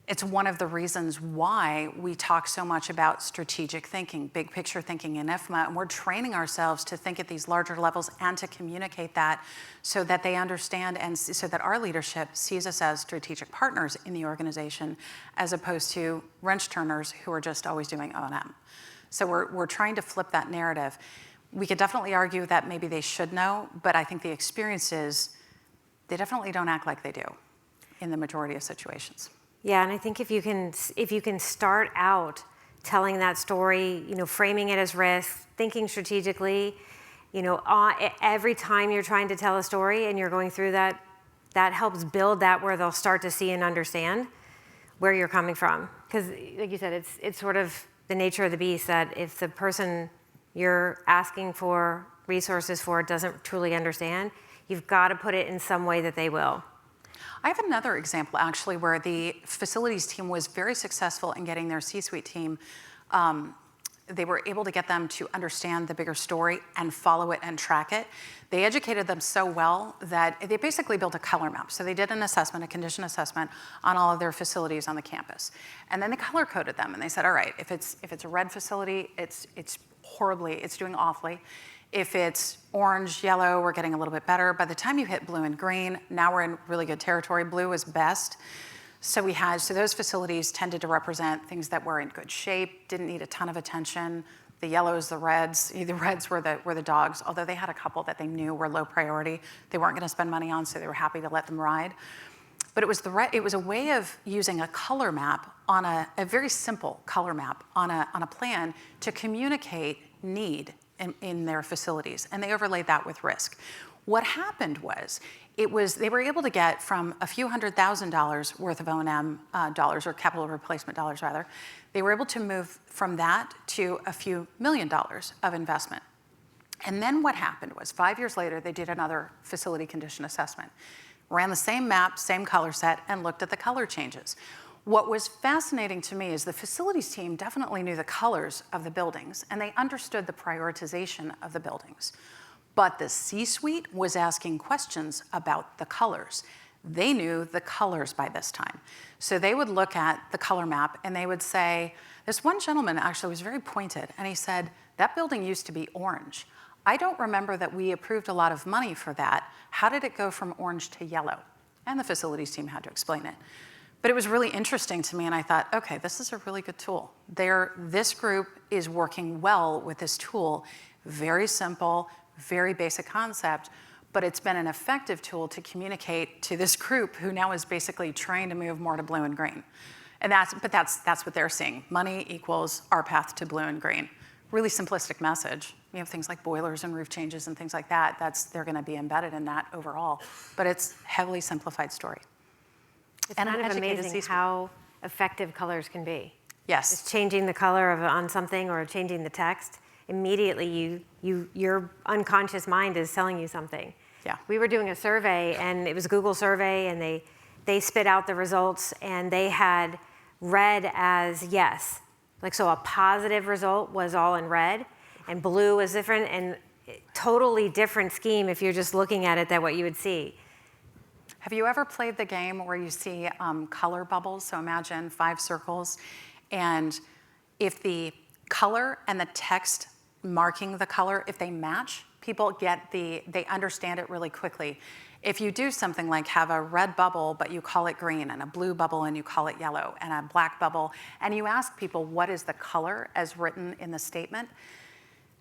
[SPEAKER 2] It's one of the reasons why we talk so much about strategic thinking, big picture thinking in IFMA, and we're training ourselves to think at these larger levels and to communicate that so that they understand and so that our leadership sees us as strategic partners in the organization as opposed to wrench turners who are just always doing O&M. So we're trying to flip that narrative. We could definitely argue that maybe they should know, but I think the experience is they definitely don't act like they do in the majority of situations.
[SPEAKER 3] Yeah, and I think if you can start out telling that story, framing it as risk, thinking strategically, every time you're trying to tell a story and you're going through that, that helps build that where they'll start to see and understand where you're coming from. Because, like you said, it's sort of the nature of the beast that if the person you're asking for resources for doesn't truly understand, you've got to put it in some way that they will.
[SPEAKER 2] I have another example, actually, where the facilities team was very successful in getting their C-suite team. They were able to get them to understand the bigger story and follow it and track it. They educated them so well that they basically built a color map. So they did an assessment, a condition assessment on all of their facilities on the campus. And then they color coded them and they said, all right, if it's a red facility, it's doing awfully. If it's orange, yellow, we're getting a little bit better. By the time you hit blue and green, now we're in really good territory. Blue is best. So those facilities tended to represent things that were in good shape, didn't need a ton of attention. The yellows, the reds were the dogs, although they had a couple that they knew were low priority. They weren't gonna spend money on, so they were happy to let them ride. But it was a way of using a color map on a very simple color map on a plan to communicate need in their facilities, and they overlaid that with risk. What happened was, they were able to get from a few $100,000 worth of O&M dollars, or capital replacement dollars rather, they were able to move from that to a few $1 million of investment. And then what happened was 5 years later, they did another facility condition assessment, ran the same map, same color set, and looked at the color changes. What was fascinating to me is the facilities team definitely knew the colors of the buildings and they understood the prioritization of the buildings. But the C-suite was asking questions about the colors. They knew the colors by this time. So they would look at the color map and they would say, this one gentleman actually was very pointed and he said, that building used to be orange. I don't remember that we approved a lot of money for that. How did it go from orange to yellow? And the facilities team had to explain it. But it was really interesting to me, and I thought, okay, this is a really good tool. This group is working well with this tool. Very simple, very basic concept, but it's been an effective tool to communicate to this group who now is basically trying to move more to blue and green. And that's what they're seeing. Money equals our path to blue and green. Really simplistic message. You have things like boilers and roof changes and things like that. They're gonna be embedded in that overall, but it's heavily simplified story.
[SPEAKER 3] It's kind of amazing how effective colors can be.
[SPEAKER 2] Yes.
[SPEAKER 3] Just changing the color on something or changing the text, immediately your unconscious mind is telling you something.
[SPEAKER 2] Yeah.
[SPEAKER 3] We were doing a survey and it was a Google survey and they spit out the results and they had red as yes. So a positive result was all in red and blue was different and totally different scheme if you're just looking at it than what you would see.
[SPEAKER 2] Have you ever played the game where you see color bubbles? So imagine 5 circles, and if the color and the text marking the color, if they match, people they understand it really quickly. If you do something like have a red bubble, but you call it green, and a blue bubble and you call it yellow, and a black bubble, and you ask people what is the color as written in the statement,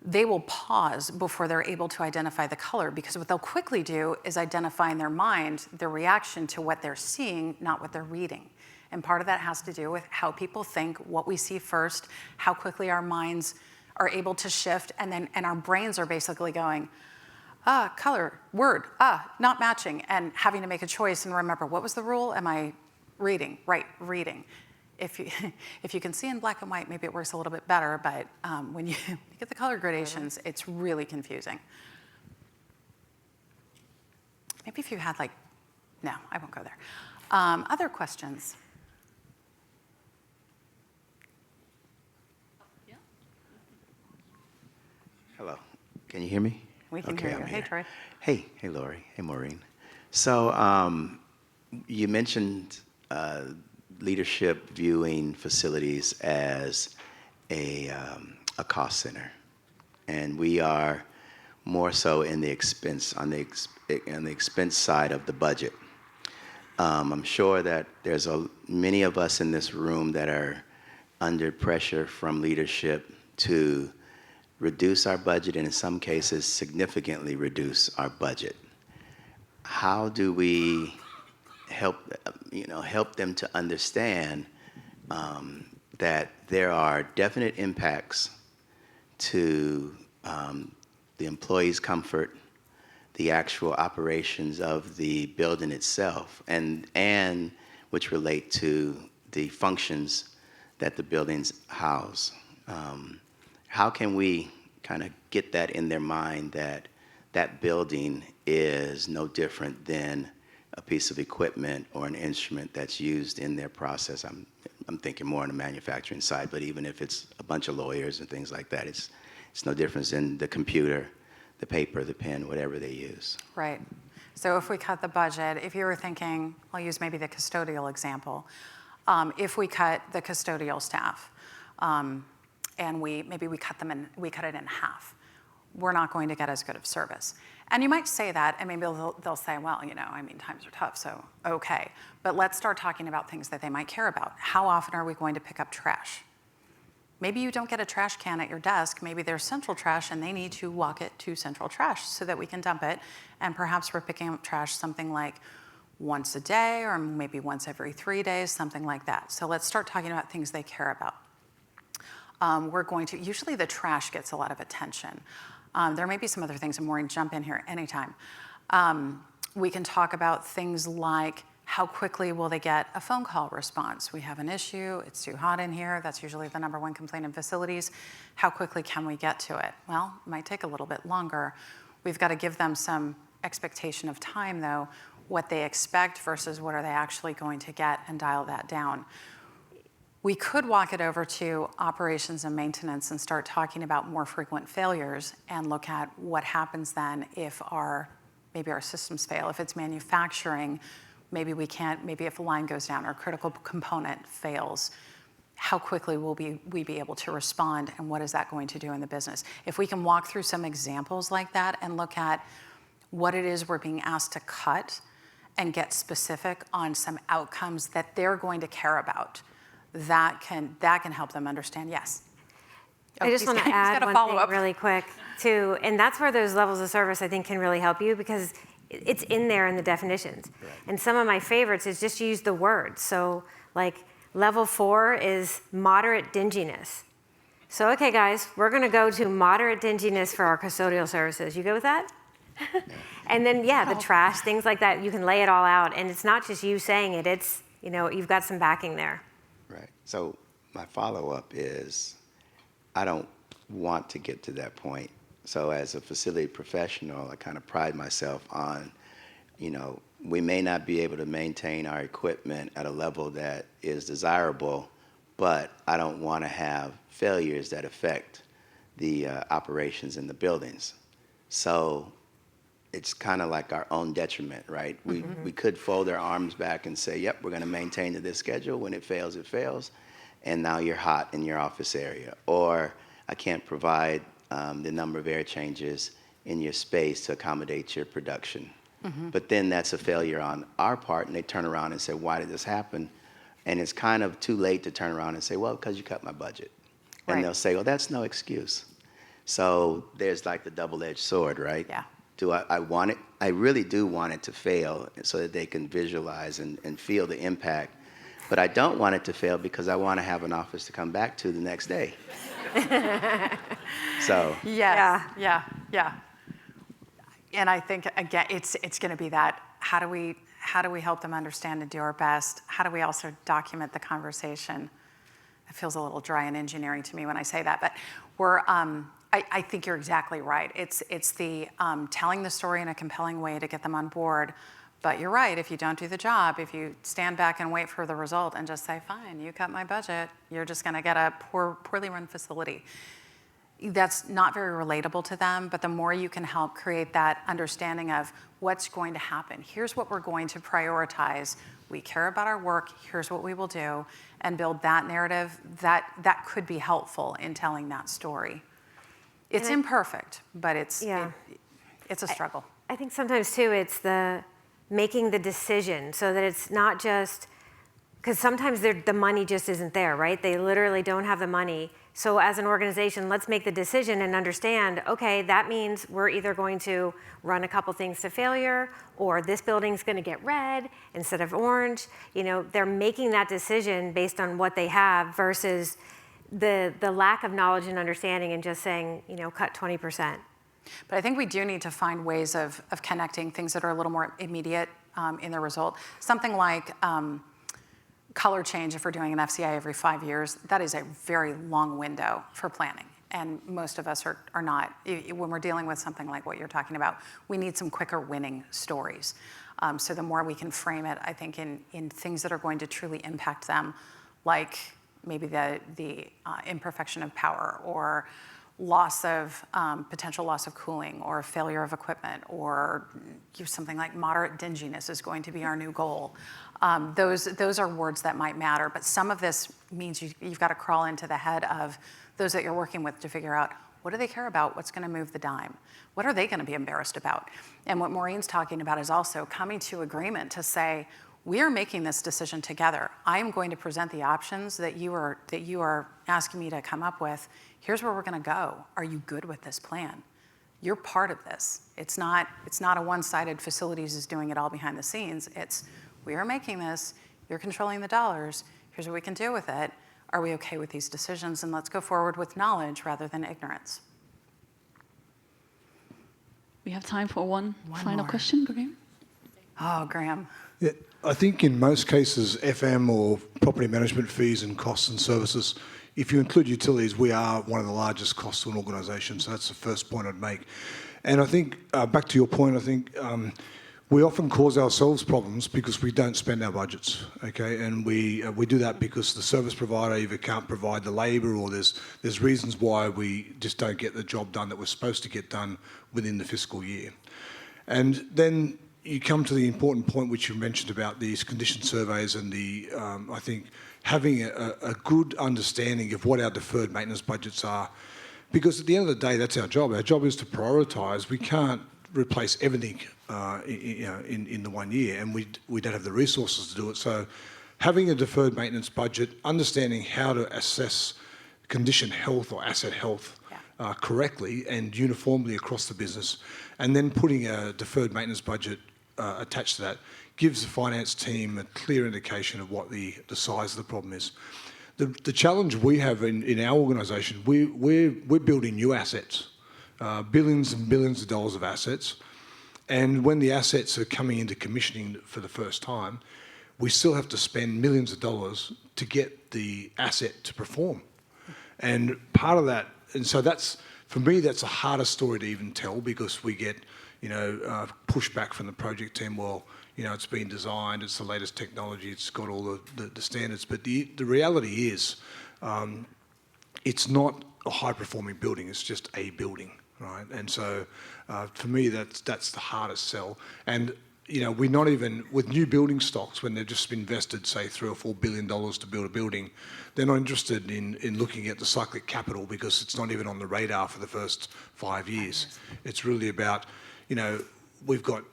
[SPEAKER 2] they will pause before they're able to identify the color, because what they'll quickly do is identify in their mind their reaction to what they're seeing, not what they're reading. And part of that has to do with how people think, what we see first, how quickly our minds are able to shift, and our brains are basically going, color, word, not matching, and having to make a choice and remember, what was the rule? Am I reading? Right, reading. If you can see in black and white, maybe it works a little bit better, but when you get the color gradations, it's really confusing. Maybe if you had no, I won't go there. Other questions?
[SPEAKER 6] Hello. Can you hear me?
[SPEAKER 2] We can
[SPEAKER 6] Okay,
[SPEAKER 2] hear you.
[SPEAKER 6] I'm
[SPEAKER 2] Hey,
[SPEAKER 6] here.
[SPEAKER 2] Troy.
[SPEAKER 6] Hey, Laurie. Hey, Maureen. So you mentioned leadership viewing facilities as a cost center, and we are more so in the expense on the expense side of the budget. I'm sure that there's many of us in this room that are under pressure from leadership to reduce our budget, and in some cases significantly reduce our budget. How do we help them to understand that there are definite impacts to the employees' comfort, the actual operations of the building itself, and which relate to the functions that the buildings house? How can we kind of get that in their mind that that building is no different than a piece of equipment or an instrument that's used in their process? I'm thinking more on the manufacturing side, but even if it's a bunch of lawyers and things like that, it's no difference in the computer, the paper, the pen, whatever they use.
[SPEAKER 2] Right. So if we cut the budget, if you were thinking, I'll use maybe the custodial example. If we cut the custodial staff, and we cut it in half, we're not going to get as good of service. And you might say that, and maybe they'll say, well, times are tough, so okay. But let's start talking about things that they might care about. How often are we going to pick up trash? Maybe you don't get a trash can at your desk. Maybe there's central trash, and they need to walk it to central trash so that we can dump it. And perhaps we're picking up trash something like once a day, or maybe once every 3 days, something like that. So let's start talking about things they care about. Usually the trash gets a lot of attention. There may be some other things, and Maureen, jump in here anytime. We can talk about things like how quickly will they get a phone call response? We have an issue, it's too hot in here. That's usually the #1 complaint in facilities. How quickly can we get to it? Well, it might take a little bit longer. We've got to give them some expectation of time, though, what they expect versus what are they actually going to get, and dial that down. We could walk it over to operations and maintenance and start talking about more frequent failures and look at what happens then if maybe our systems fail. If it's manufacturing, maybe if a line goes down or a critical component fails, how quickly will we be able to respond, and what is that going to do in the business? If we can walk through some examples like that and look at what it is we're being asked to cut and get specific on some outcomes that they're going to care about, that can help them understand. Yes.
[SPEAKER 3] I just want to add one thing really quick too, and that's where those levels of service I think can really help you, because it's in there in the definitions. Right. And some of my favorites is just use the words. So like level 4 is moderate dinginess. So okay guys, we're going to go to moderate dinginess for our custodial services. You go with that? And then the trash, things like that, you can lay it all out, and it's not just you saying it, it's you've got some backing there.
[SPEAKER 6] Right. So my follow-up is, I don't want to get to that point. So as a facility professional, I kind of pride myself on, we may not be able to maintain our equipment at a level that is desirable, but I don't want to have failures that affect the operations in the buildings. So it's kind of like our own detriment, right? We could fold our arms back and say, yep, we're going to maintain to this schedule. When it fails, and now you're hot in your office area. Or I can't provide the number of air changes in your space to accommodate your production. But then that's a failure on our part, and they turn around and say, why did this happen? And it's kind of too late to turn around and say, well, because you cut my budget. Right. And they'll say, well, that's no excuse. So there's like the double-edged sword, right?
[SPEAKER 2] Yeah.
[SPEAKER 6] Do I want it? I really do want it to fail so that they can visualize and feel the impact. But I don't want it to fail because I want to have an office to come back to the next day. So.
[SPEAKER 2] Yes. Yeah. And I think, again, it's going to be that, how do we help them understand and do our best? How do we also document the conversation? It feels a little dry and engineering to me when I say that, but I think you're exactly right. It's the telling the story in a compelling way to get them on board, But you're right, if you don't do the job, if you stand back and wait for the result and just say, fine, you cut my budget, you're just gonna get a poorly run facility. That's not very relatable to them, but the more you can help create that understanding of what's going to happen, here's what we're going to prioritize, we care about our work, here's what we will do, and build that narrative, that could be helpful in telling that story. It's imperfect, but it's a struggle.
[SPEAKER 3] I think sometimes too, it's the making the decision so that it's not just, because sometimes the money just isn't there, right? They literally don't have the money. So as an organization, let's make the decision and understand, okay, that means we're either going to run a couple things to failure, or this building's gonna get red instead of orange. You know, they're making that decision based on what they have versus the lack of knowledge and understanding and just saying, you know, cut 20%.
[SPEAKER 2] But I think we do need to find ways of connecting things that are a little more immediate in the result. Something like color change, if we're doing an FCI every 5 years, that is a very long window for planning. And most of us are not. When we're dealing with something like what you're talking about, we need some quicker winning stories. So the more we can frame it, I think, in things that are going to truly impact them, like maybe the imperfection of power, or potential loss of cooling, or failure of equipment, or something like moderate dinginess is going to be our new goal. Those are words that might matter, but some of this means you've got to crawl into the head of those that you're working with to figure out, what do they care about? What's going to move the dime? What are they going to be embarrassed about? And what Maureen's talking about is also coming to agreement to say, we are making this decision together. I am going to present the options that you are asking me to come up with. Here's where we're going to go. Are you good with this plan? You're part of this. It's not a one-sided facilities is doing it all behind the scenes. It's, we are making this. You're controlling the dollars. Here's what we can do with it. Are we okay with these decisions? And let's go forward with knowledge rather than ignorance.
[SPEAKER 1] We have time for one final
[SPEAKER 2] more.
[SPEAKER 1] question, Graham.
[SPEAKER 2] Oh, Graham.
[SPEAKER 7] Yeah, I think in most cases, FM or property management fees and costs and services, if you include utilities, we are one of the largest costs to an organisation. So that's the first point I'd make. And I think, back to your point, I think we often cause ourselves problems because we don't spend our budgets, okay? And we do that because the service provider either can't provide the labour, or there's reasons why we just don't get the job done that we're supposed to get done within the fiscal year. And then you come to the important point which you mentioned about these condition surveys and the, I think, having a good understanding of what our deferred maintenance budgets are. Because at the end of the day, that's our job. Our job is to prioritise. We can't replace everything in the 1 year, and we don't have the resources to do it. So having a deferred maintenance budget, understanding how to assess condition health or asset health correctly and uniformly across the business, and then putting a deferred maintenance budget attached to that gives the finance team a clear indication of what the size of the problem is. The challenge we have in our organisation, we're building new assets, billions and billions of dollars of assets, and when the assets are coming into commissioning for the first time, we still have to spend millions of dollars to get the asset to perform. And part of that, and so that's, for me, that's the hardest story to even tell, because we get, pushback from the project team. Well, it's been designed, it's the latest technology, it's got all the standards. But the reality is, it's not a high-performing building, it's just a building, right? And so, for me, that's the hardest sell. And, we're not even, with new building stocks, when they've just invested, say, $3 or $4 billion to build a building, they're not interested in looking at the cyclic capital, because it's not even on the radar for the first 5 years. It's really about, we've got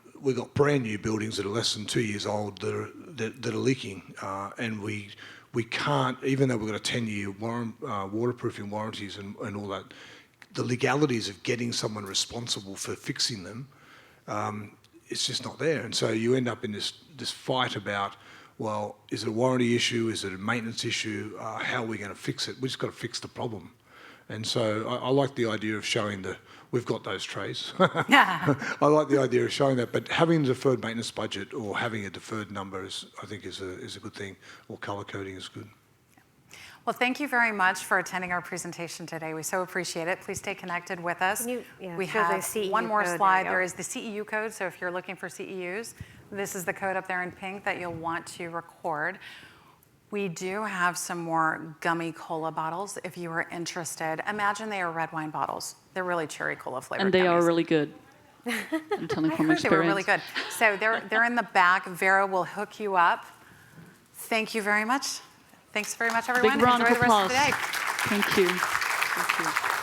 [SPEAKER 7] brand new buildings that are less than 2 years old that are leaking, and we can't, even though we've got a 10-year waterproofing warranties and all that, the legalities of getting someone responsible for fixing them, it's just not there. And so you end up in this fight about, well, is it a warranty issue? Is it a maintenance issue? How are we going to fix it? We just got to fix the problem. And so I like the idea of showing we've got those trays. I like the idea of showing that, but having a deferred maintenance budget or having a deferred number I think is a good thing, or colour coding is good.
[SPEAKER 2] Well, thank you very much for attending our presentation today. We so appreciate it. Please stay connected with us.
[SPEAKER 3] Can you,
[SPEAKER 2] we
[SPEAKER 3] show the
[SPEAKER 2] have
[SPEAKER 3] CEU
[SPEAKER 2] one more
[SPEAKER 3] code?
[SPEAKER 2] slide.
[SPEAKER 3] There
[SPEAKER 2] There is the CEU code, so if you're looking for CEUs, This is the code up there in pink that you'll want to record. We do have some more gummy cola bottles if you are interested. Imagine they are red wine bottles. They're really cherry cola flavored
[SPEAKER 1] And they are
[SPEAKER 2] gummies.
[SPEAKER 1] really good. I'm telling
[SPEAKER 2] I
[SPEAKER 1] from
[SPEAKER 2] heard they were really
[SPEAKER 1] experience.
[SPEAKER 2] good. So they're in the back. Vera will hook you up. Thank you very much. Thanks very much, everyone.
[SPEAKER 1] Big round
[SPEAKER 2] Enjoy
[SPEAKER 1] of
[SPEAKER 2] the rest of
[SPEAKER 1] applause.
[SPEAKER 2] the day.
[SPEAKER 1] Thank you. Thank you.